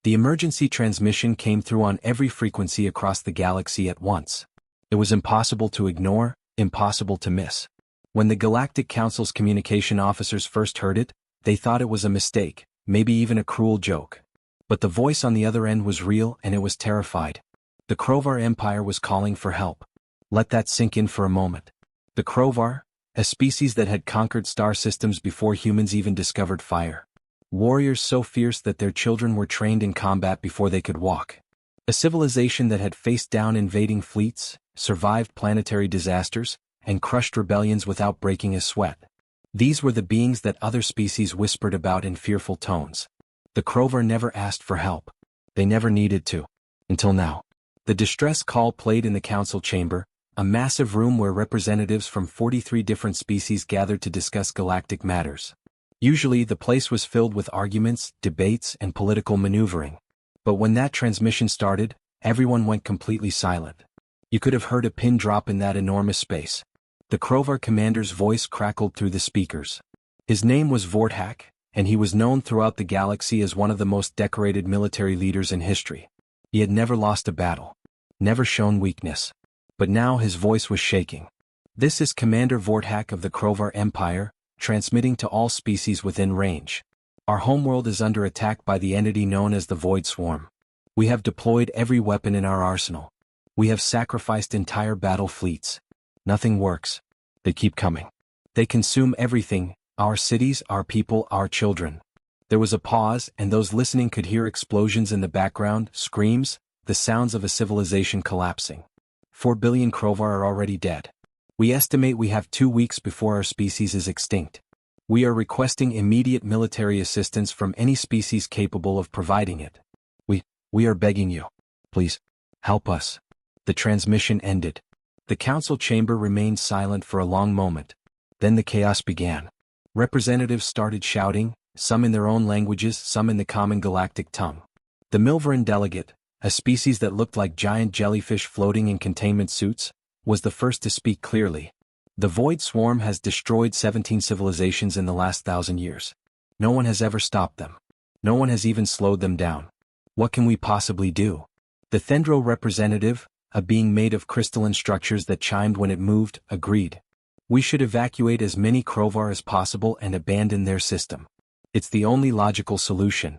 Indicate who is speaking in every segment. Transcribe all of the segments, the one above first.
Speaker 1: The emergency transmission came through on every frequency across the galaxy at once. It was impossible to ignore, impossible to miss. When the Galactic Council's communication officers first heard it, they thought it was a mistake, maybe even a cruel joke. But the voice on the other end was real and it was terrified. The Krovar Empire was calling for help. Let that sink in for a moment. The Krovar, a species that had conquered star systems before humans even discovered fire. Warriors so fierce that their children were trained in combat before they could walk. A civilization that had faced down invading fleets, survived planetary disasters, and crushed rebellions without breaking a sweat. These were the beings that other species whispered about in fearful tones. The Krovar never asked for help. They never needed to. Until now. The distress call played in the council chamber, a massive room where representatives from 43 different species gathered to discuss galactic matters. Usually the place was filled with arguments, debates, and political maneuvering. But when that transmission started, everyone went completely silent. You could have heard a pin drop in that enormous space. The Krovar commander's voice crackled through the speakers. His name was Vorthak, and he was known throughout the galaxy as one of the most decorated military leaders in history. He had never lost a battle. Never shown weakness. But now his voice was shaking. This is Commander Vorthak of the Krovar Empire, transmitting to all species within range. Our homeworld is under attack by the entity known as the Void Swarm. We have deployed every weapon in our arsenal. We have sacrificed entire battle fleets. Nothing works. They keep coming. They consume everything, our cities, our people, our children. There was a pause, and those listening could hear explosions in the background, screams, the sounds of a civilization collapsing. 4 billion Krovar are already dead. We estimate we have 2 weeks before our species is extinct. We are requesting immediate military assistance from any species capable of providing it. We are begging you. Please, help us. The transmission ended. The council chamber remained silent for a long moment. Then the chaos began. Representatives started shouting, some in their own languages, some in the common galactic tongue. The Milveran delegate, a species that looked like giant jellyfish floating in containment suits, was the first to speak clearly. The Void Swarm has destroyed 17 civilizations in the last 1,000 years. No one has ever stopped them. No one has even slowed them down. What can we possibly do? The Thendro representative, a being made of crystalline structures that chimed when it moved, agreed. We should evacuate as many Krovar as possible and abandon their system. It's the only logical solution.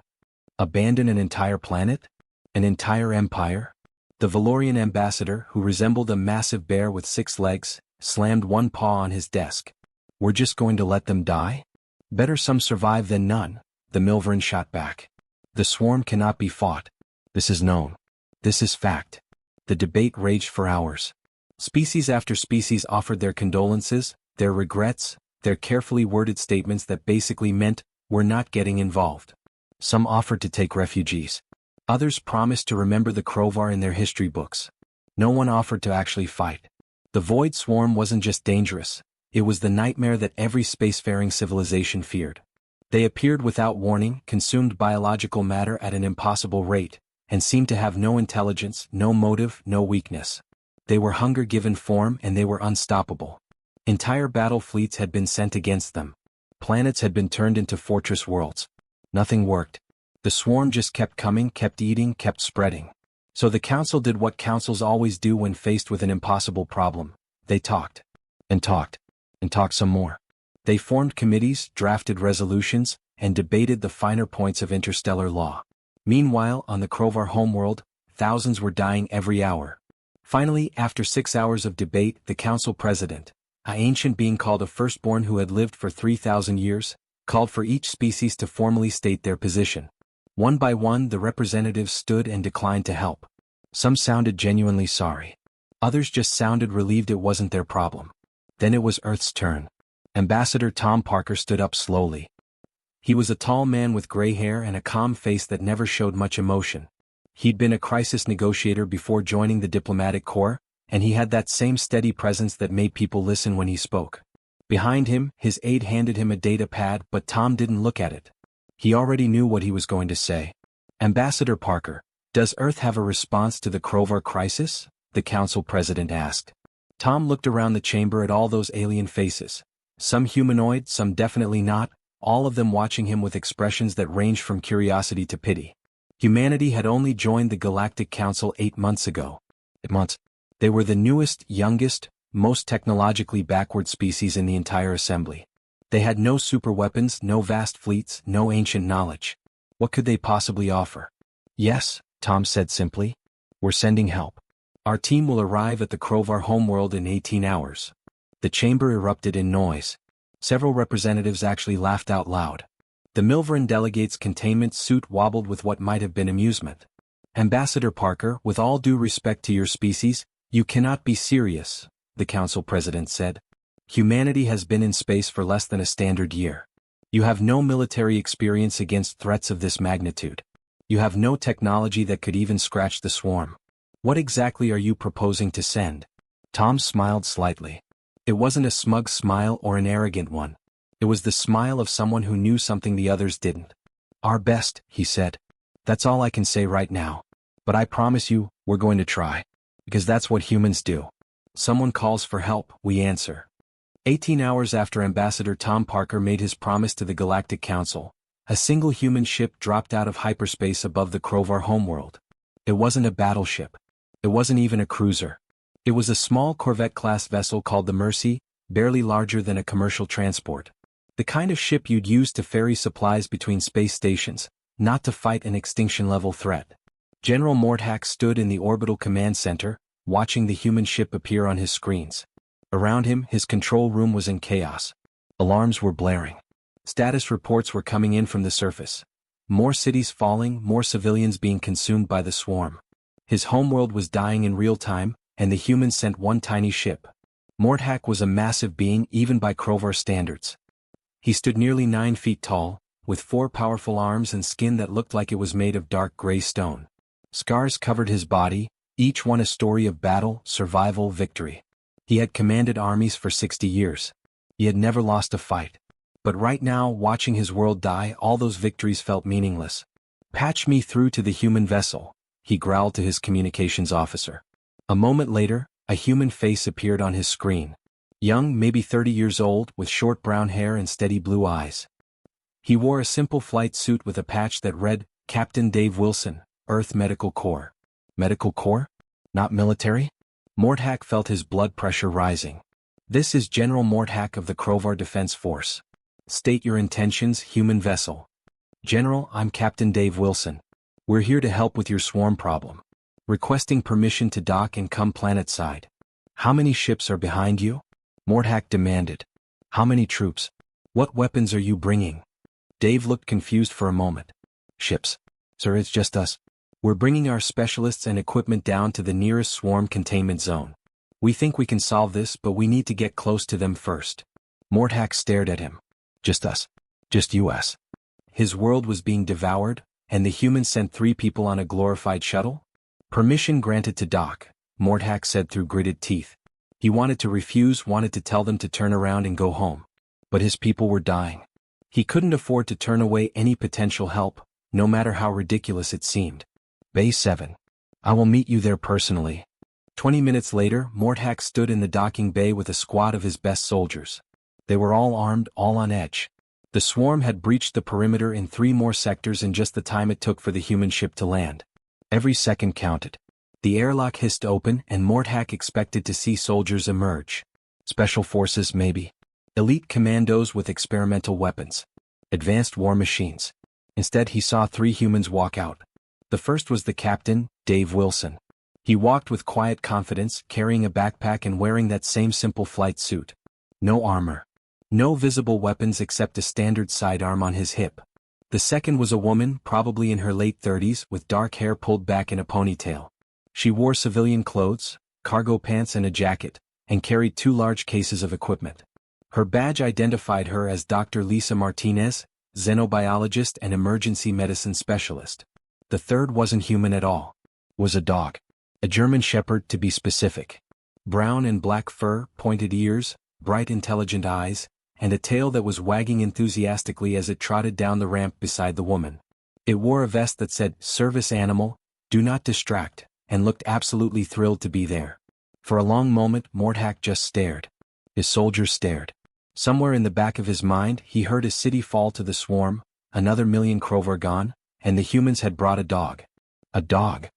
Speaker 1: Abandon an entire planet? An entire empire? The Valorian ambassador, who resembled a massive bear with 6 legs, slammed one paw on his desk. We're just going to let them die? Better some survive than none, the Milveran shot back. The swarm cannot be fought. This is known. This is fact. The debate raged for hours. Species after species offered their condolences, their regrets, their carefully worded statements that basically meant, we're not getting involved. Some offered to take refugees. Others promised to remember the Krovar in their history books. No one offered to actually fight. The Void Swarm wasn't just dangerous, it was the nightmare that every spacefaring civilization feared. They appeared without warning, consumed biological matter at an impossible rate, and seemed to have no intelligence, no motive, no weakness. They were hunger given form and they were unstoppable. Entire battle fleets had been sent against them. Planets had been turned into fortress worlds. Nothing worked. The swarm just kept coming, kept eating, kept spreading. So the council did what councils always do when faced with an impossible problem. They talked. And talked. And talked some more. They formed committees, drafted resolutions, and debated the finer points of interstellar law. Meanwhile, on the Krovar homeworld, thousands were dying every hour. Finally, after 6 hours of debate, the council president, an ancient being called a firstborn who had lived for 3,000 years, called for each species to formally state their position. One by one, the representatives stood and declined to help. Some sounded genuinely sorry. Others just sounded relieved it wasn't their problem. Then it was Earth's turn. Ambassador Tom Parker stood up slowly. He was a tall man with gray hair and a calm face that never showed much emotion. He'd been a crisis negotiator before joining the diplomatic corps, and he had that same steady presence that made people listen when he spoke. Behind him, his aide handed him a data pad, but Tom didn't look at it. He already knew what he was going to say. Ambassador Parker, does Earth have a response to the Krovar crisis? The council president asked. Tom looked around the chamber at all those alien faces. Some humanoid, some definitely not, all of them watching him with expressions that ranged from curiosity to pity. Humanity had only joined the Galactic Council 8 months ago. 8 months. They were the newest, youngest, most technologically backward species in the entire assembly. They had no superweapons, no vast fleets, no ancient knowledge. What could they possibly offer? Yes, Tom said simply. We're sending help. Our team will arrive at the Krovar homeworld in 18 hours. The chamber erupted in noise. Several representatives actually laughed out loud. The Milveran delegate's containment suit wobbled with what might have been amusement. Ambassador Parker, with all due respect to your species, you cannot be serious, the council president said. Humanity has been in space for less than a standard year. You have no military experience against threats of this magnitude. You have no technology that could even scratch the swarm. What exactly are you proposing to send? Tom smiled slightly. It wasn't a smug smile or an arrogant one. It was the smile of someone who knew something the others didn't. Our best, he said. That's all I can say right now. But I promise you, we're going to try. Because that's what humans do. Someone calls for help, we answer. 18 hours after Ambassador Tom Parker made his promise to the Galactic Council, a single human ship dropped out of hyperspace above the Krovar homeworld. It wasn't a battleship. It wasn't even a cruiser. It was a small Corvette-class vessel called the Mercy, barely larger than a commercial transport. The kind of ship you'd use to ferry supplies between space stations, not to fight an extinction-level threat. General Morthack stood in the orbital command center, watching the human ship appear on his screens. Around him, his control room was in chaos. Alarms were blaring. Status reports were coming in from the surface. More cities falling, more civilians being consumed by the swarm. His homeworld was dying in real time, and the humans sent one tiny ship. Morthack was a massive being even by Krovar standards. He stood nearly 9 feet tall, with 4 powerful arms and skin that looked like it was made of dark gray stone. Scars covered his body, each one a story of battle, survival, victory. He had commanded armies for 60 years. He had never lost a fight. But right now, watching his world die, all those victories felt meaningless. Patch me through to the human vessel, he growled to his communications officer. A moment later, a human face appeared on his screen. Young, maybe 30 years old, with short brown hair and steady blue eyes. He wore a simple flight suit with a patch that read, Captain Dave Wilson, Earth Medical Corps. Medical Corps? Not military? Morthack felt his blood pressure rising. This is General Morthack of the Krovar Defense Force. State your intentions, human vessel. General, I'm Captain Dave Wilson. We're here to help with your swarm problem. Requesting permission to dock and come planetside. How many ships are behind you? Morthack demanded. How many troops? What weapons are you bringing? Dave looked confused for a moment. Ships. Sir, it's just us. We're bringing our specialists and equipment down to the nearest swarm containment zone. We think we can solve this, but we need to get close to them first. Morthack stared at him. Just us. Just US. His world was being devoured, and the humans sent 3 people on a glorified shuttle? Permission granted to dock, Morthack said through gritted teeth. He wanted to refuse, wanted to tell them to turn around and go home. But his people were dying. He couldn't afford to turn away any potential help, no matter how ridiculous it seemed. Bay 7. I will meet you there personally. 20 minutes later, Morthack stood in the docking bay with a squad of his best soldiers. They were all armed, all on edge. The swarm had breached the perimeter in 3 more sectors in just the time it took for the human ship to land. Every second counted. The airlock hissed open, and Morthack expected to see soldiers emerge. Special forces, maybe. Elite commandos with experimental weapons. Advanced war machines. Instead, he saw 3 humans walk out. The first was the captain, Dave Wilson. He walked with quiet confidence, carrying a backpack and wearing that same simple flight suit. No armor. No visible weapons except a standard sidearm on his hip. The second was a woman, probably in her late 30s, with dark hair pulled back in a ponytail. She wore civilian clothes, cargo pants and a jacket, and carried 2 large cases of equipment. Her badge identified her as Dr. Lisa Martinez, xenobiologist and emergency medicine specialist. The third wasn't human at all. Was a dog. A German shepherd, to be specific. Brown and black fur, pointed ears, bright intelligent eyes, and a tail that was wagging enthusiastically as it trotted down the ramp beside the woman. It wore a vest that said, Service Animal, Do Not Distract, and looked absolutely thrilled to be there. For a long moment, Morthack just stared. His soldiers stared. Somewhere in the back of his mind, he heard a city fall to the swarm, another million Krovar gone, and the humans had brought a dog. A dog.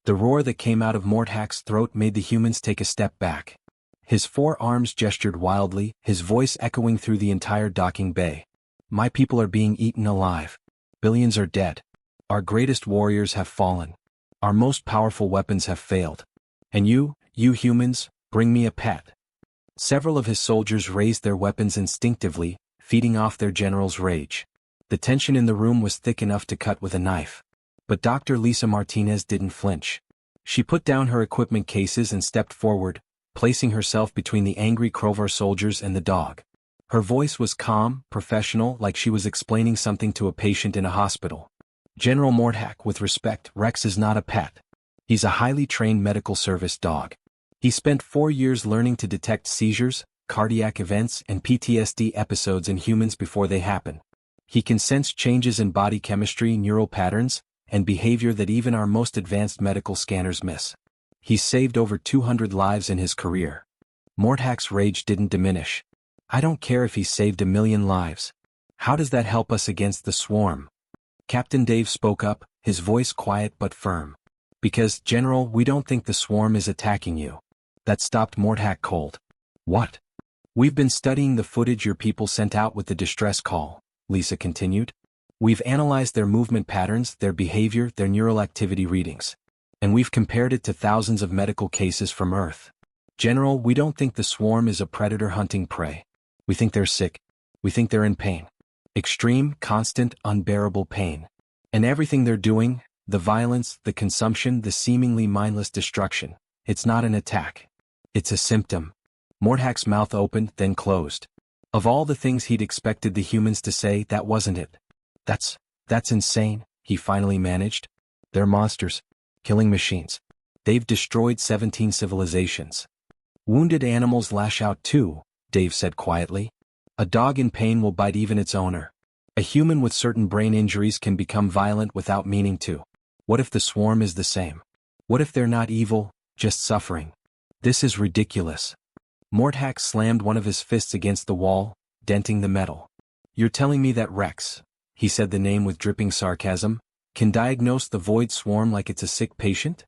Speaker 1: The roar that came out of Morthack's throat made the humans take a step back. His 4 arms gestured wildly, his voice echoing through the entire docking bay. My people are being eaten alive. Billions are dead. Our greatest warriors have fallen. Our most powerful weapons have failed. And you humans, bring me a pet. Several of his soldiers raised their weapons instinctively, feeding off their general's rage. The tension in the room was thick enough to cut with a knife. But Dr. Lisa Martinez didn't flinch. She put down her equipment cases and stepped forward, placing herself between the angry Krovar soldiers and the dog. Her voice was calm, professional, like she was explaining something to a patient in a hospital. General Morthack, with respect, Rex is not a pet. He's a highly trained medical service dog. He spent 4 years learning to detect seizures, cardiac events, and PTSD episodes in humans before they happen. He can sense changes in body chemistry, neural patterns, and behavior that even our most advanced medical scanners miss. He's saved over 200 lives in his career. Morthack's rage didn't diminish. I don't care if he saved 1,000,000 lives. How does that help us against the swarm? Captain Dave spoke up, his voice quiet but firm. Because, General, we don't think the swarm is attacking you. That stopped Morthack cold. What? We've been studying the footage your people sent out with the distress call, Lisa continued. We've analyzed their movement patterns, their behavior, their neural activity readings. And we've compared it to thousands of medical cases from Earth. General, we don't think the swarm is a predator hunting prey. We think they're sick. We think they're in pain. Extreme, constant, unbearable pain. And everything they're doing, the violence, the consumption, the seemingly mindless destruction, it's not an attack. It's a symptom. Morthack's mouth opened, then closed. Of all the things he'd expected the humans to say, that wasn't it. That's insane, he finally managed. They're monsters. Killing machines. They've destroyed 17 civilizations. Wounded animals lash out too, Dave said quietly. A dog in pain will bite even its owner. A human with certain brain injuries can become violent without meaning to. What if the swarm is the same? What if they're not evil, just suffering? This is ridiculous. Morthack slammed one of his fists against the wall, denting the metal. You're telling me that Rex, he said the name with dripping sarcasm, can diagnose the void swarm like it's a sick patient?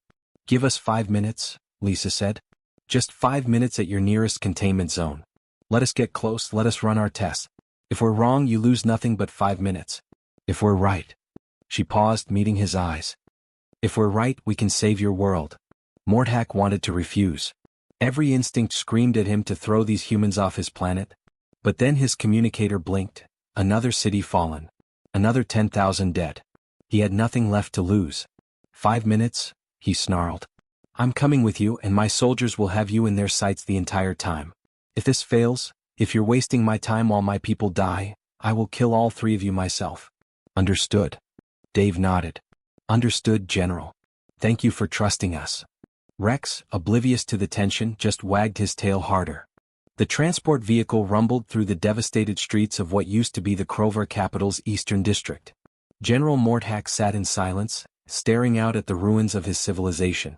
Speaker 1: Give us 5 minutes, Lisa said. Just 5 minutes at your nearest containment zone. Let us get close, let us run our tests. If we're wrong, you lose nothing but 5 minutes. If we're right. She paused, meeting his eyes. If we're right, we can save your world. Morthack wanted to refuse. Every instinct screamed at him to throw these humans off his planet. But then his communicator blinked. Another city fallen. Another 10,000 dead. He had nothing left to lose. 5 minutes, he snarled. I'm coming with you, and my soldiers will have you in their sights the entire time. If this fails, if you're wasting my time while my people die, I will kill all 3 of you myself. Understood. Dave nodded. Understood, General. Thank you for trusting us. Rex, oblivious to the tension, just wagged his tail harder. The transport vehicle rumbled through the devastated streets of what used to be the Krovar capital's eastern district. General Morthack sat in silence, staring out at the ruins of his civilization.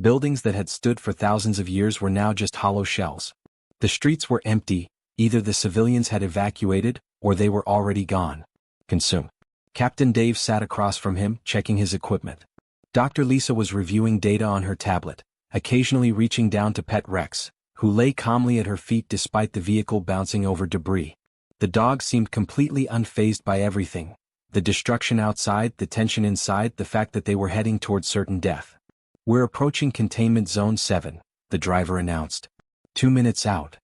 Speaker 1: Buildings that had stood for thousands of years were now just hollow shells. The streets were empty, either the civilians had evacuated, or they were already gone. Consumed. Captain Dave sat across from him, checking his equipment. Dr. Lisa was reviewing data on her tablet, occasionally reaching down to pet Rex, who lay calmly at her feet despite the vehicle bouncing over debris. The dog seemed completely unfazed by everything. The destruction outside, the tension inside, the fact that they were heading towards certain death. We're approaching Containment Zone 7, the driver announced. 2 minutes out.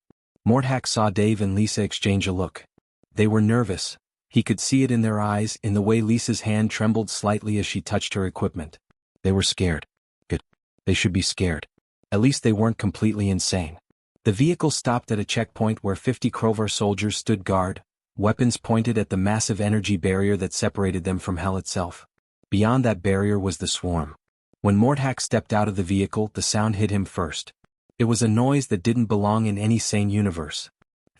Speaker 1: Morthack saw Dave and Lisa exchange a look. They were nervous. He could see it in their eyes, in the way Lisa's hand trembled slightly as she touched her equipment. They were scared. Good. They should be scared. At least they weren't completely insane. The vehicle stopped at a checkpoint where 50 Krovar soldiers stood guard, weapons pointed at the massive energy barrier that separated them from hell itself. Beyond that barrier was the swarm. When Morthack stepped out of the vehicle, the sound hit him first. It was a noise that didn't belong in any sane universe.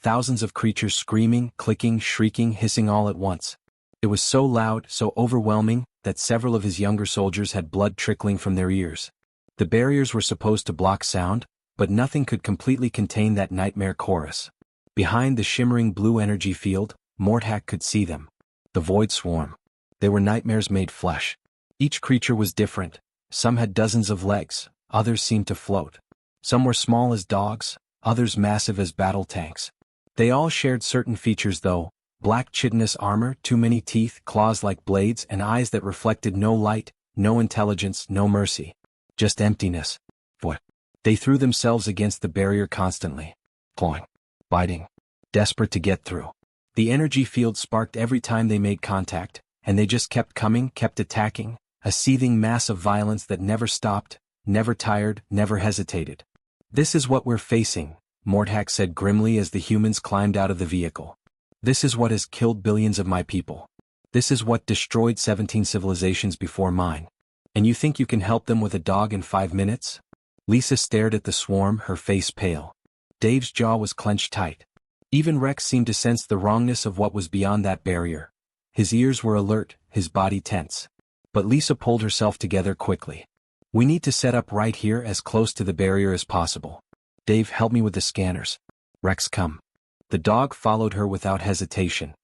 Speaker 1: Thousands of creatures screaming, clicking, shrieking, hissing all at once. It was so loud, so overwhelming, that several of his younger soldiers had blood trickling from their ears. The barriers were supposed to block sound, but nothing could completely contain that nightmare chorus. Behind the shimmering blue energy field, Morthack could see them. The void swarm. They were nightmares made flesh. Each creature was different. Some had dozens of legs, others seemed to float. Some were small as dogs, others massive as battle tanks. They all shared certain features though: black chitinous armor, too many teeth, claws like blades, and eyes that reflected no light, no intelligence, no mercy. Just emptiness. What? They threw themselves against the barrier constantly. Clawing. Biting. Desperate to get through. The energy field sparked every time they made contact, and they just kept coming, kept attacking, a seething mass of violence that never stopped, never tired, never hesitated. "This is what we're facing," Mordhac said grimly as the humans climbed out of the vehicle. "This is what has killed billions of my people. This is what destroyed 17 civilizations before mine. And you think you can help them with a dog in 5 minutes?" Lisa stared at the swarm, her face pale. Dave's jaw was clenched tight. Even Rex seemed to sense the wrongness of what was beyond that barrier. His ears were alert, his body tense. But Lisa pulled herself together quickly. "We need to set up right here as close to the barrier as possible. Dave, help me with the scanners. Rex, come." The dog followed her without hesitation.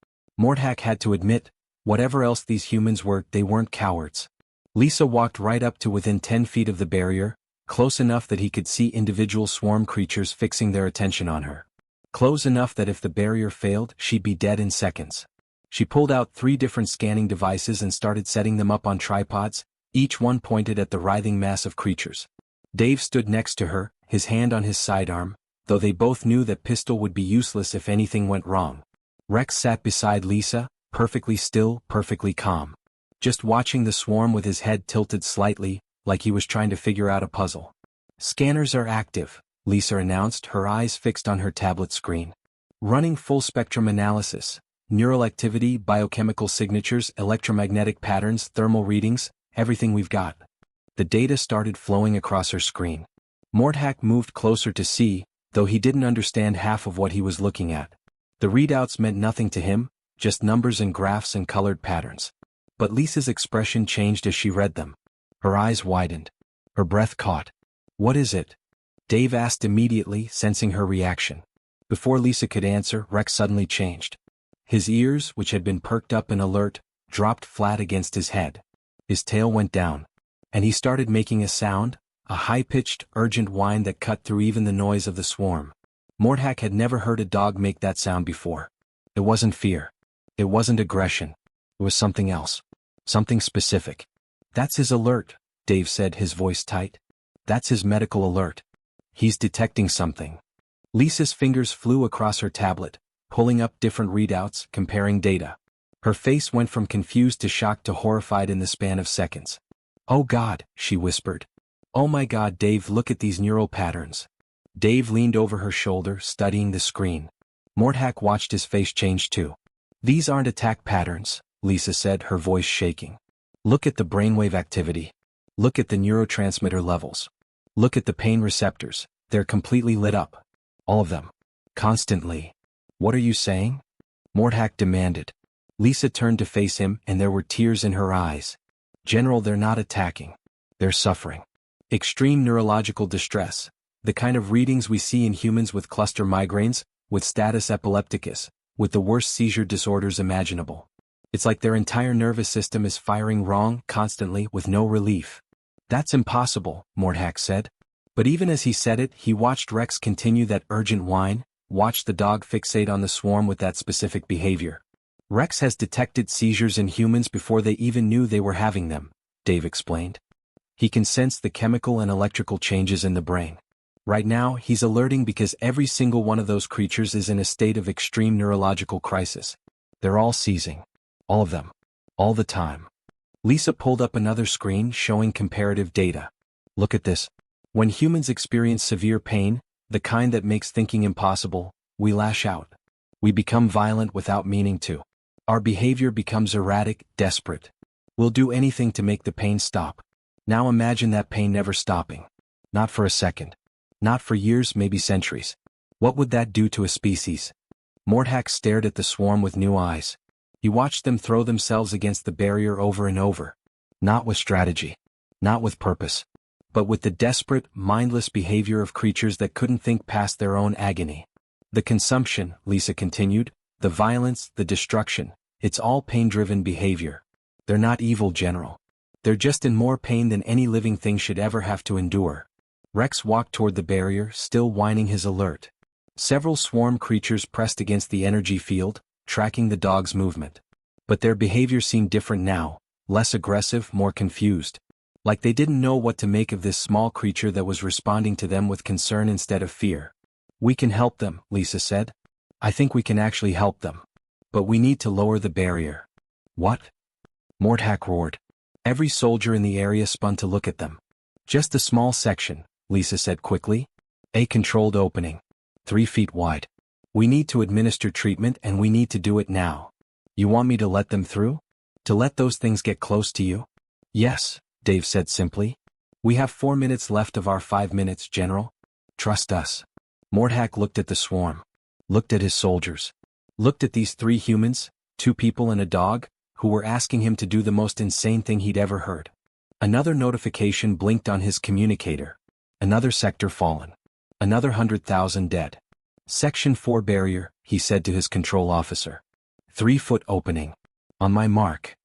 Speaker 1: Mordhac had to admit, whatever else these humans were, they weren't cowards. Lisa walked right up to within 10 feet of the barrier, close enough that he could see individual swarm creatures fixing their attention on her. Close enough that if the barrier failed, she'd be dead in seconds. She pulled out 3 different scanning devices and started setting them up on tripods, each one pointed at the writhing mass of creatures. Dave stood next to her, his hand on his sidearm, though they both knew that pistol would be useless if anything went wrong. Rex sat beside Lisa, perfectly still, perfectly calm. Just watching the swarm with his head tilted slightly, like he was trying to figure out a puzzle. "Scanners are active," Lisa announced, her eyes fixed on her tablet screen. "Running full-spectrum analysis. Neural activity, biochemical signatures, electromagnetic patterns, thermal readings, everything we've got." The data started flowing across her screen. Mordhac moved closer to see, though he didn't understand half of what he was looking at. The readouts meant nothing to him, just numbers and graphs and colored patterns. But Lisa's expression changed as she read them. Her eyes widened. Her breath caught. "What is it?" Dave asked immediately, sensing her reaction. Before Lisa could answer, Rex suddenly changed. His ears, which had been perked up and alert, dropped flat against his head. His tail went down. And he started making a sound, a high-pitched, urgent whine that cut through even the noise of the swarm. Mordhac had never heard a dog make that sound before. It wasn't fear. It wasn't aggression. It was something else. Something specific. "That's his alert," Dave said, his voice tight. "That's his medical alert. He's detecting something." Lisa's fingers flew across her tablet, pulling up different readouts, comparing data. Her face went from confused to shocked to horrified in the span of seconds. "Oh God," she whispered. "Oh my God, Dave, look at these neural patterns." Dave leaned over her shoulder, studying the screen. Mordhac watched his face change too. "These aren't attack patterns," Lisa said, her voice shaking. "Look at the brainwave activity. Look at the neurotransmitter levels. Look at the pain receptors, they're completely lit up. All of them. Constantly." "What are you saying?" Mordhac demanded. Lisa turned to face him, and there were tears in her eyes. "General, they're not attacking. They're suffering. Extreme neurological distress. The kind of readings we see in humans with cluster migraines, with status epilepticus, with the worst seizure disorders imaginable. It's like their entire nervous system is firing wrong, constantly, with no relief." "That's impossible," Mordhac said. But even as he said it, he watched Rex continue that urgent whine, watched the dog fixate on the swarm with that specific behavior. "Rex has detected seizures in humans before they even knew they were having them," Dave explained. "He can sense the chemical and electrical changes in the brain. Right now, he's alerting because every single one of those creatures is in a state of extreme neurological crisis. They're all seizing. All of them. All the time." Lisa pulled up another screen showing comparative data. "Look at this. When humans experience severe pain, the kind that makes thinking impossible, we lash out. We become violent without meaning to. Our behavior becomes erratic, desperate. We'll do anything to make the pain stop. Now imagine that pain never stopping. Not for a second. Not for years, maybe centuries. What would that do to a species?" Mordhac stared at the swarm with new eyes. He watched them throw themselves against the barrier over and over. Not with strategy. Not with purpose. But with the desperate, mindless behavior of creatures that couldn't think past their own agony. "The consumption," Lisa continued, "the violence, the destruction, it's all pain-driven behavior. They're not evil, General. They're just in more pain than any living thing should ever have to endure. Rex walked toward the barrier, still whining his alert. Several swarm creatures pressed against the energy field, tracking the dog's movement. But their behavior seemed different now, less aggressive, more confused. Like they didn't know what to make of this small creature that was responding to them with concern instead of fear. "We can help them," Lisa said. "I think we can actually help them. But we need to lower the barrier." "What?" Mordhack roared. Every soldier in the area spun to look at them. "Just a small section," Lisa said quickly. "A controlled opening. 3 feet wide. We need to administer treatment and we need to do it now. You want me to let them through? To let those things get close to you?" "Yes," Dave said simply. "We have 4 minutes left of our 5 minutes, General. Trust us." Mordhack looked at the swarm. Looked at his soldiers. Looked at these 3 humans, 2 people and a dog, who were asking him to do the most insane thing he'd ever heard. Another notification blinked on his communicator. Another sector fallen. Another 100,000 dead. "Section 4 barrier," he said to his control officer. 3-foot opening. "On my mark."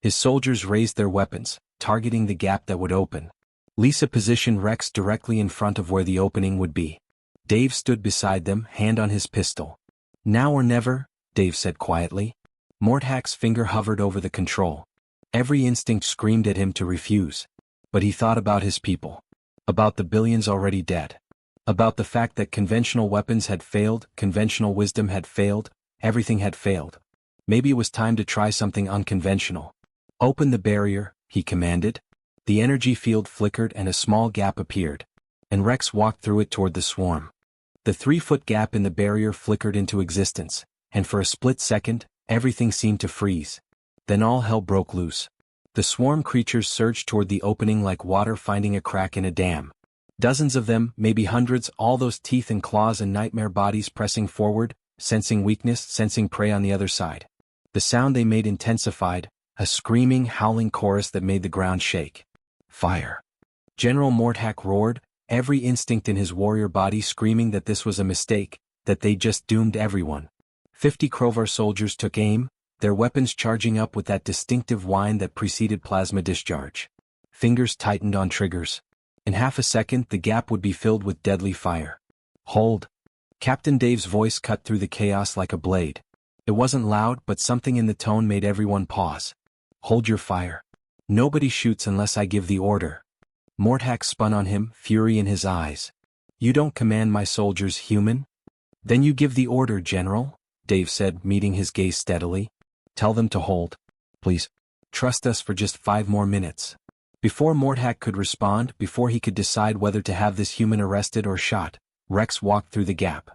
Speaker 1: His soldiers raised their weapons, targeting the gap that would open. Lisa positioned Rex directly in front of where the opening would be. Dave stood beside them, hand on his pistol. "Now or never," Dave said quietly. Mordhack's finger hovered over the control. Every instinct screamed at him to refuse. But he thought about his people. About the billions already dead. About the fact that conventional weapons had failed, conventional wisdom had failed, everything had failed. Maybe it was time to try something unconventional. "Open the barrier," he commanded. The energy field flickered and a small gap appeared. And Rex walked through it toward the swarm. The 3-foot gap in the barrier flickered into existence, and for a split second, everything seemed to freeze. Then all hell broke loose. The swarm creatures surged toward the opening like water finding a crack in a dam. Dozens of them, maybe hundreds, all those teeth and claws and nightmare bodies pressing forward, sensing weakness, sensing prey on the other side. The sound they made intensified, a screaming, howling chorus that made the ground shake. "Fire!" General Mordhack roared, every instinct in his warrior body screaming that this was a mistake, that they just doomed everyone. 50 Krovar soldiers took aim, their weapons charging up with that distinctive whine that preceded plasma discharge. Fingers tightened on triggers. In half a second the gap would be filled with deadly fire. "Hold!" Captain Dave's voice cut through the chaos like a blade. It wasn't loud, but something in the tone made everyone pause. "Hold your fire. Nobody shoots unless I give the order." Mordhack spun on him, fury in his eyes. "You don't command my soldiers, human?" "Then you give the order, General," Dave said, meeting his gaze steadily. "Tell them to hold. Please. Trust us for just 5 more minutes." Before Mordhack could respond, before he could decide whether to have this human arrested or shot, Rex walked through the gap.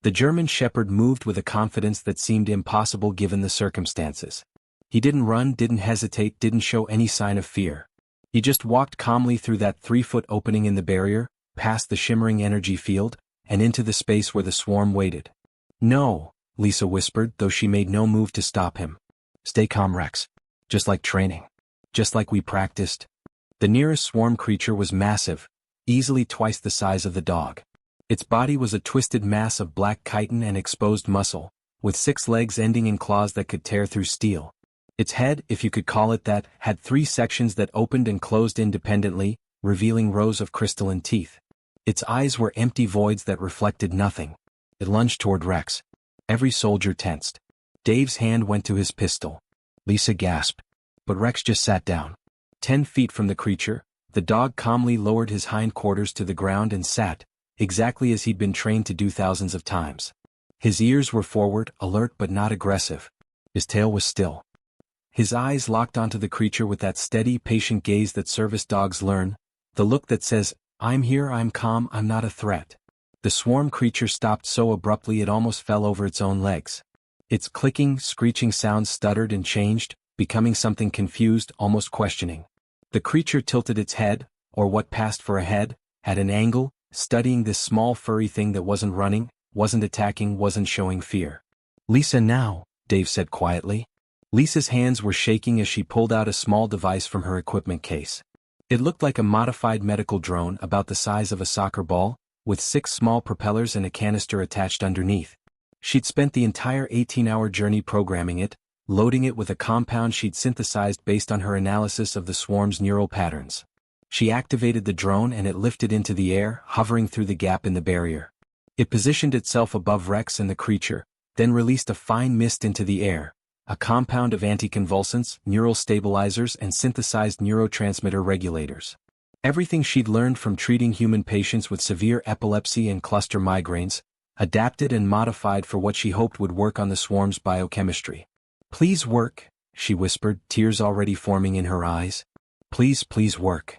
Speaker 1: The German shepherd moved with a confidence that seemed impossible given the circumstances. He didn't run, didn't hesitate, didn't show any sign of fear. He just walked calmly through that 3-foot opening in the barrier, past the shimmering energy field, and into the space where the swarm waited. "No," Lisa whispered, though she made no move to stop him. "Stay calm, Rex. Just like training. Just like we practiced." The nearest swarm creature was massive, easily twice the size of the dog. Its body was a twisted mass of black chitin and exposed muscle, with 6 legs ending in claws that could tear through steel. Its head, if you could call it that, had 3 sections that opened and closed independently, revealing rows of crystalline teeth. Its eyes were empty voids that reflected nothing. It lunged toward Rex. Every soldier tensed. Dave's hand went to his pistol. Lisa gasped. But Rex just sat down. 10 feet from the creature, the dog calmly lowered his hindquarters to the ground and sat, exactly as he'd been trained to do thousands of times. His ears were forward, alert but not aggressive. His tail was still. His eyes locked onto the creature with that steady, patient gaze that service dogs learn, the look that says, "I'm here, I'm calm, I'm not a threat." The swarm creature stopped so abruptly it almost fell over its own legs. Its clicking, screeching sounds stuttered and changed, becoming something confused, almost questioning. The creature tilted its head, or what passed for a head, at an angle, studying this small furry thing that wasn't running, wasn't attacking, wasn't showing fear. "Lisa now," Dave said quietly. Lisa's hands were shaking as she pulled out a small device from her equipment case. It looked like a modified medical drone about the size of a soccer ball, with 6 small propellers and a canister attached underneath. She'd spent the entire 18-hour journey programming it, loading it with a compound she'd synthesized based on her analysis of the swarm's neural patterns. She activated the drone and it lifted into the air, hovering through the gap in the barrier. It positioned itself above Rex and the creature, then released a fine mist into the air, a compound of anticonvulsants, neural stabilizers and synthesized neurotransmitter regulators. Everything she'd learned from treating human patients with severe epilepsy and cluster migraines, adapted and modified for what she hoped would work on the swarm's biochemistry. "Please work," she whispered, tears already forming in her eyes. "Please, please work."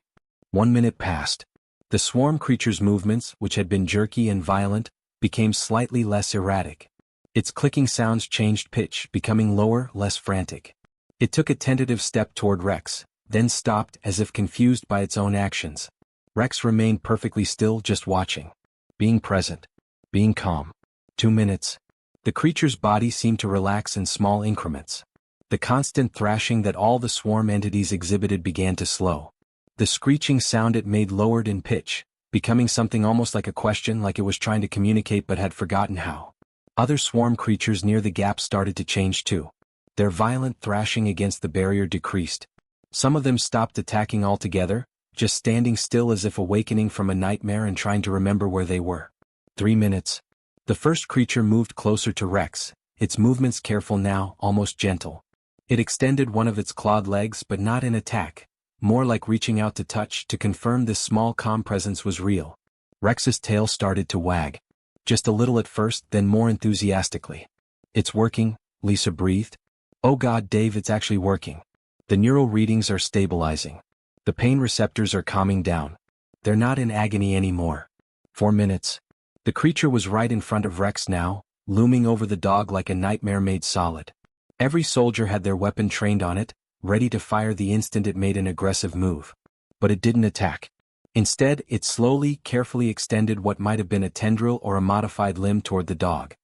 Speaker 1: 1 minute passed. The swarm creature's movements, which had been jerky and violent, became slightly less erratic. Its clicking sounds changed pitch, becoming lower, less frantic. It took a tentative step toward Rex, then stopped as if confused by its own actions. Rex remained perfectly still, just watching. Being present. Being calm. 2 minutes. The creature's body seemed to relax in small increments. The constant thrashing that all the swarm entities exhibited began to slow. The screeching sound it made lowered in pitch, becoming something almost like a question, like it was trying to communicate but had forgotten how. Other swarm creatures near the gap started to change too. Their violent thrashing against the barrier decreased. Some of them stopped attacking altogether, just standing still as if awakening from a nightmare and trying to remember where they were. 3 minutes. The first creature moved closer to Rex, its movements careful now, almost gentle. It extended one of its clawed legs, but not in attack, more like reaching out to touch, to confirm this small calm presence was real. Rex's tail started to wag. Just a little at first, then more enthusiastically. "It's working," Lisa breathed. "Oh God, Dave, it's actually working. The neural readings are stabilizing. The pain receptors are calming down. They're not in agony anymore." 4 minutes. The creature was right in front of Rex now, looming over the dog like a nightmare made solid. Every soldier had their weapon trained on it, ready to fire the instant it made an aggressive move. But it didn't attack. Instead, it slowly, carefully extended what might have been a tendril or a modified limb toward the dog.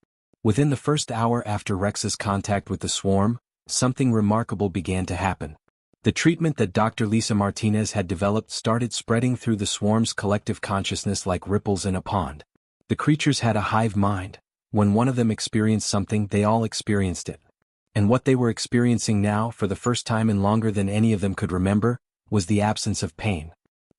Speaker 1: Within the first hour after Rex's contact with the swarm, something remarkable began to happen. The treatment that Dr. Lisa Martinez had developed started spreading through the swarm's collective consciousness like ripples in a pond. The creatures had a hive mind. When one of them experienced something, they all experienced it. And what they were experiencing now, for the first time in longer than any of them could remember, was the absence of pain.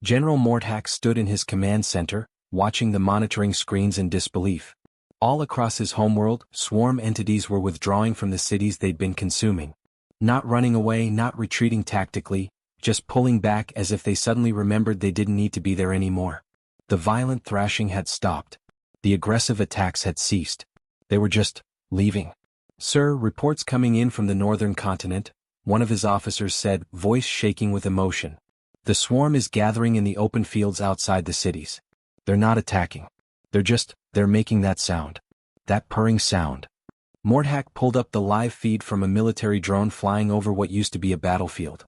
Speaker 1: General Mordhack stood in his command center, watching the monitoring screens in disbelief. All across his homeworld, swarm entities were withdrawing from the cities they'd been consuming. Not running away, not retreating tactically, just pulling back as if they suddenly remembered they didn't need to be there anymore. The violent thrashing had stopped. The aggressive attacks had ceased. They were just leaving. "Sir, reports coming in from the northern continent," one of his officers said, voice shaking with emotion. "The swarm is gathering in the open fields outside the cities. They're not attacking. They're making that sound. That purring sound." Mordhack pulled up the live feed from a military drone flying over what used to be a battlefield.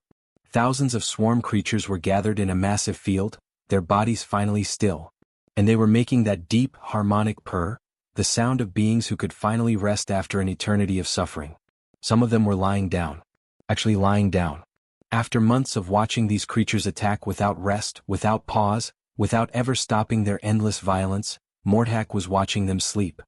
Speaker 1: Thousands of swarm creatures were gathered in a massive field, their bodies finally still. And they were making that deep, harmonic purr, the sound of beings who could finally rest after an eternity of suffering. Some of them were lying down. Actually lying down. After months of watching these creatures attack without rest, without pause, without ever stopping their endless violence, Mordhack was watching them sleep.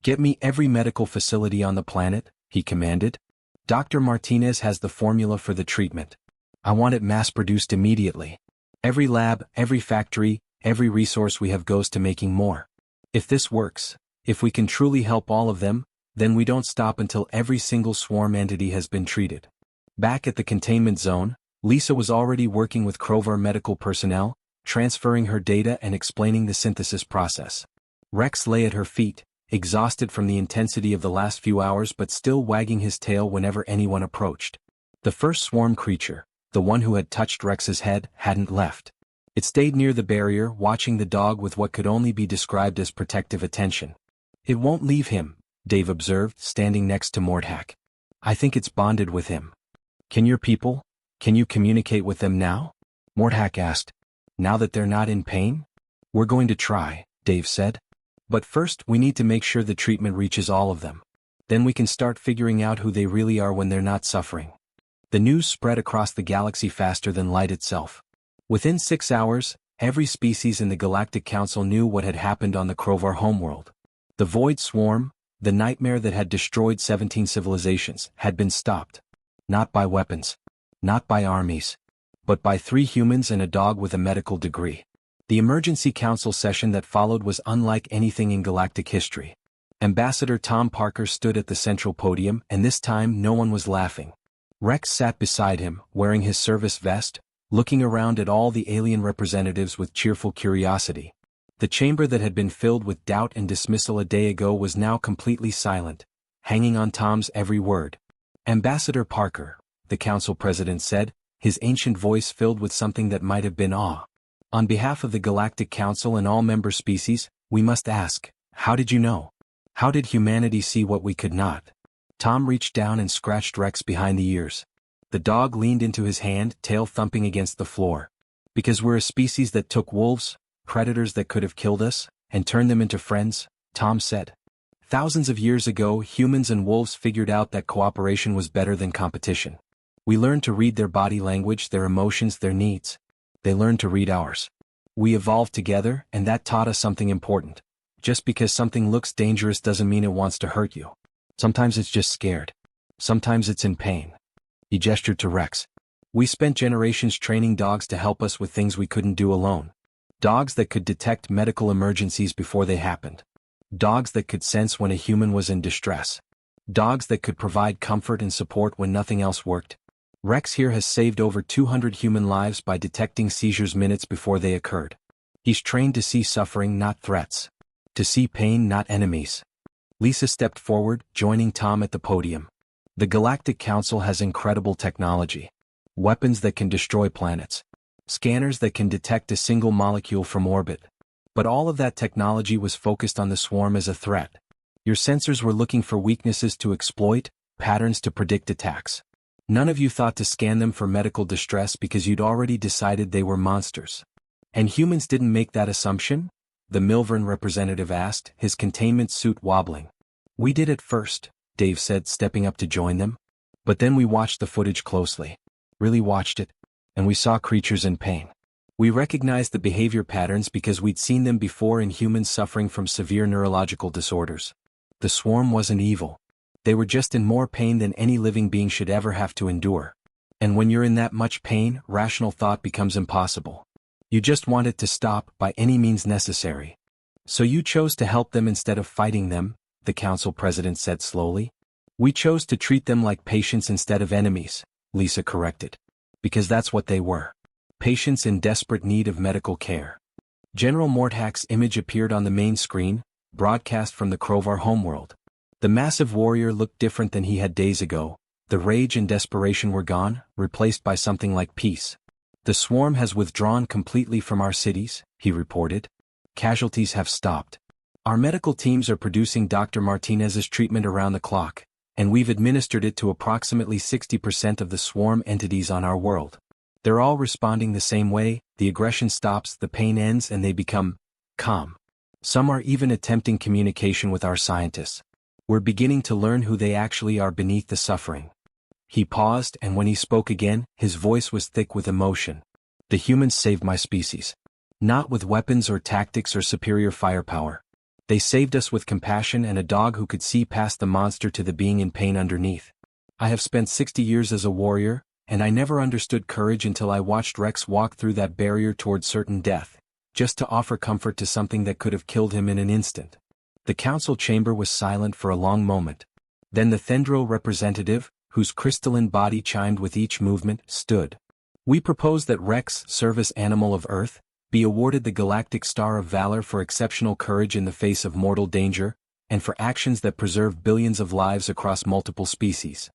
Speaker 1: "Get me every medical facility on the planet," he commanded. "Dr. Martinez has the formula for the treatment. I want it mass-produced immediately. Every lab, every factory, every resource we have goes to making more. If this works, if we can truly help all of them, then we don't stop until every single swarm entity has been treated." Back at the containment zone, Lisa was already working with Krovar medical personnel, transferring her data and explaining the synthesis process. Rex lay at her feet, exhausted from the intensity of the last few hours but still wagging his tail whenever anyone approached. The first swarm creature, the one who had touched Rex's head, hadn't left. It stayed near the barrier, watching the dog with what could only be described as protective attention. "It won't leave him," Dave observed, standing next to Mordhack. "I think it's bonded with him." Can you communicate with them now?" Mordhack asked. "Now that they're not in pain?" "We're going to try," Dave said. "But first we need to make sure the treatment reaches all of them. Then we can start figuring out who they really are when they're not suffering." The news spread across the galaxy faster than light itself. Within 6 hours, every species in the Galactic Council knew what had happened on the Krovar homeworld. The Void Swarm, The nightmare that had destroyed 17 civilizations had been stopped. Not by weapons. Not by armies. But by 3 humans and a dog with a medical degree. The emergency council session that followed was unlike anything in galactic history. Ambassador Tom Parker stood at the central podium, and this time no one was laughing. Rex sat beside him, wearing his service vest, looking around at all the alien representatives with cheerful curiosity. The chamber that had been filled with doubt and dismissal a day ago was now completely silent, hanging on Tom's every word. Ambassador Parker, the council president said, his ancient voice filled with something that might have been awe. On behalf of the Galactic Council and all member species, we must ask, how did you know? How did humanity see what we could not? Tom reached down and scratched Rex behind the ears. The dog leaned into his hand, tail thumping against the floor. Because we're a species that took wolves, predators that could have killed us, and turned them into friends, Tom said. Thousands of years ago, humans and wolves figured out that cooperation was better than competition. We learned to read their body language, their emotions, their needs. They learned to read ours. We evolved together, and that taught us something important. Just because something looks dangerous doesn't mean it wants to hurt you. Sometimes it's just scared. Sometimes it's in pain. He gestured to Rex. We spent generations training dogs to help us with things we couldn't do alone. Dogs that could detect medical emergencies before they happened. Dogs that could sense when a human was in distress. Dogs that could provide comfort and support when nothing else worked. Rex here has saved over 200 human lives by detecting seizures minutes before they occurred. He's trained to see suffering, not threats. To see pain, not enemies. Lisa stepped forward, joining Tom at the podium. The Galactic Council has incredible technology. Weapons that can destroy planets. Scanners that can detect a single molecule from orbit. But all of that technology was focused on the swarm as a threat. Your sensors were looking for weaknesses to exploit, patterns to predict attacks. None of you thought to scan them for medical distress because you'd already decided they were monsters. And humans didn't make that assumption? The Milvern representative asked, his containment suit wobbling. We did at first, Dave said, stepping up to join them. But then we watched the footage closely. Really watched it. And we saw creatures in pain. We recognized the behavior patterns because we'd seen them before in humans suffering from severe neurological disorders. The swarm wasn't evil. They were just in more pain than any living being should ever have to endure. And when you're in that much pain, rational thought becomes impossible. You just want it to stop by any means necessary. So you chose to help them instead of fighting them, the council president said slowly. We chose to treat them like patients instead of enemies, Lisa corrected. Because that's what they were. Patients in desperate need of medical care. General Morthack's image appeared on the main screen, broadcast from the Krovar homeworld. The massive warrior looked different than he had days ago. The rage and desperation were gone, replaced by something like peace. The swarm has withdrawn completely from our cities, he reported. Casualties have stopped. Our medical teams are producing Dr. Martinez's treatment around the clock, and we've administered it to approximately 60% of the swarm entities on our world. They're all responding the same way, the aggression stops, the pain ends, and they become calm. Some are even attempting communication with our scientists. We're beginning to learn who they actually are beneath the suffering. He paused, and when he spoke again, his voice was thick with emotion. The humans saved my species. Not with weapons or tactics or superior firepower. They saved us with compassion and a dog who could see past the monster to the being in pain underneath. I have spent 60 years as a warrior, and I never understood courage until I watched Rex walk through that barrier toward certain death, just to offer comfort to something that could have killed him in an instant. The council chamber was silent for a long moment. Then the Thendro representative, whose crystalline body chimed with each movement, stood. We propose that Rex, service animal of Earth, be awarded the Galactic Star of Valor for exceptional courage in the face of mortal danger, and for actions that preserve billions of lives across multiple species.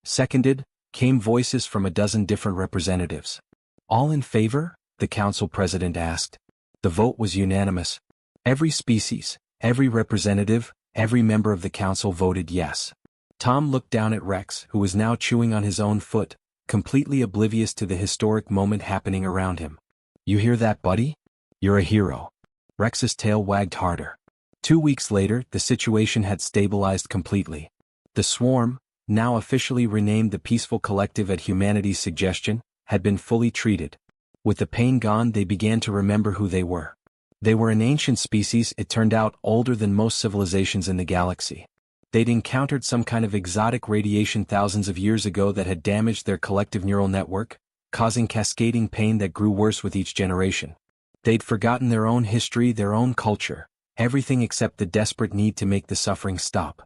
Speaker 1: Seconded, came voices from a dozen different representatives. All in favor? The council president asked. The vote was unanimous. Every species, every representative, every member of the council voted yes. Tom looked down at Rex, who was now chewing on his own foot, completely oblivious to the historic moment happening around him. You hear that, buddy? You're a hero. Rex's tail wagged harder. 2 weeks later, the situation had stabilized completely. The swarm, now officially renamed the Peaceful Collective at humanity's suggestion, had been fully treated. With the pain gone, they began to remember who they were. They were an ancient species, it turned out, older than most civilizations in the galaxy. They'd encountered some kind of exotic radiation thousands of years ago that had damaged their collective neural network, causing cascading pain that grew worse with each generation. They'd forgotten their own history, their own culture, everything except the desperate need to make the suffering stop.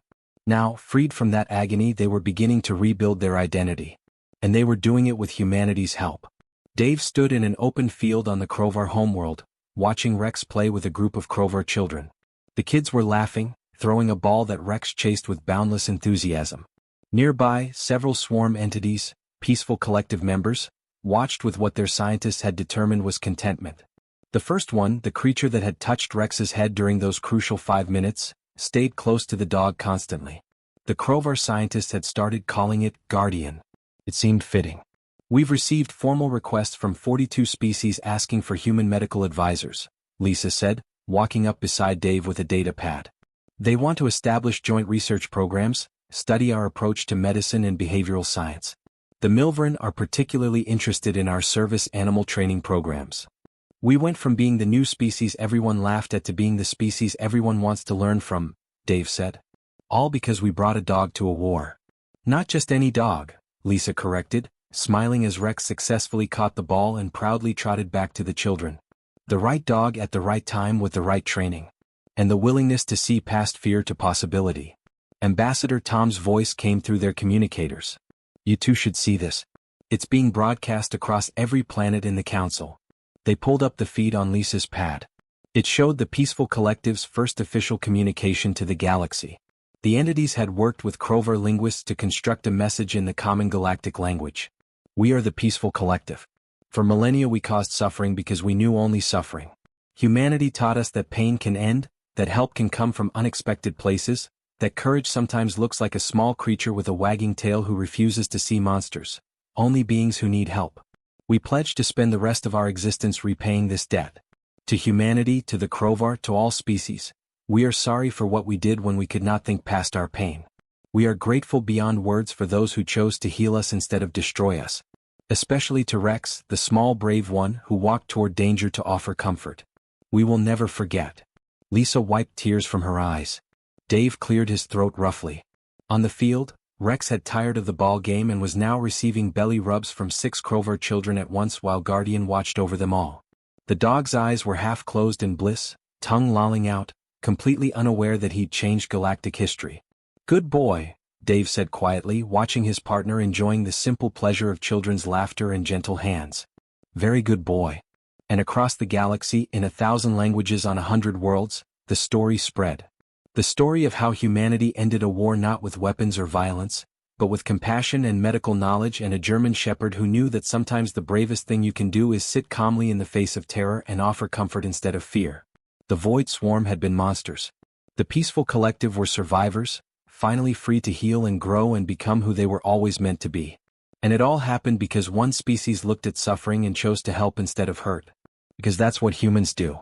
Speaker 1: Now, freed from that agony, they were beginning to rebuild their identity. And they were doing it with humanity's help. Dave stood in an open field on the Krovar homeworld, watching Rex play with a group of Krovar children. The kids were laughing, throwing a ball that Rex chased with boundless enthusiasm. Nearby, several swarm entities, peaceful collective members, watched with what their scientists had determined was contentment. The first one, the creature that had touched Rex's head during those crucial 5 minutes, stayed close to the dog constantly. The Krovar scientists had started calling it Guardian. It seemed fitting. We've received formal requests from 42 species asking for human medical advisors, Lisa said, walking up beside Dave with a data pad. They want to establish joint research programs, study our approach to medicine and behavioral science. The Milveran are particularly interested in our service animal training programs. We went from being the new species everyone laughed at to being the species everyone wants to learn from, Dave said. All because we brought a dog to a war. Not just any dog, Lisa corrected, smiling as Rex successfully caught the ball and proudly trotted back to the children. The right dog at the right time with the right training. And the willingness to see past fear to possibility. Ambassador Tom's voice came through their communicators. You two should see this. It's being broadcast across every planet in the Council. They pulled up the feed on Lisa's pad. It showed the Peaceful Collective's first official communication to the galaxy. The entities had worked with Krovar linguists to construct a message in the common galactic language. We are the Peaceful Collective. For millennia we caused suffering because we knew only suffering. Humanity taught us that pain can end, that help can come from unexpected places, that courage sometimes looks like a small creature with a wagging tail who refuses to see monsters, only beings who need help. We pledge to spend the rest of our existence repaying this debt. To humanity, to the Krovar, to all species. We are sorry for what we did when we could not think past our pain. We are grateful beyond words for those who chose to heal us instead of destroy us. Especially to Rex, the small brave one who walked toward danger to offer comfort. We will never forget. Lisa wiped tears from her eyes. Dave cleared his throat roughly. On the field, Rex had tired of the ball game and was now receiving belly rubs from 6 Krovar children at once while Guardian watched over them all. The dog's eyes were half closed in bliss, tongue lolling out, completely unaware that he'd changed galactic history. Good boy, Dave said quietly, watching his partner enjoying the simple pleasure of children's laughter and gentle hands. Very good boy. And across the galaxy, in 1,000 languages on 100 worlds, the story spread. The story of how humanity ended a war not with weapons or violence, but with compassion and medical knowledge, and a German shepherd who knew that sometimes the bravest thing you can do is sit calmly in the face of terror and offer comfort instead of fear. The Void Swarm had been monsters. The Peaceful Collective were survivors, finally free to heal and grow and become who they were always meant to be. And it all happened because one species looked at suffering and chose to help instead of hurt. Because that's what humans do.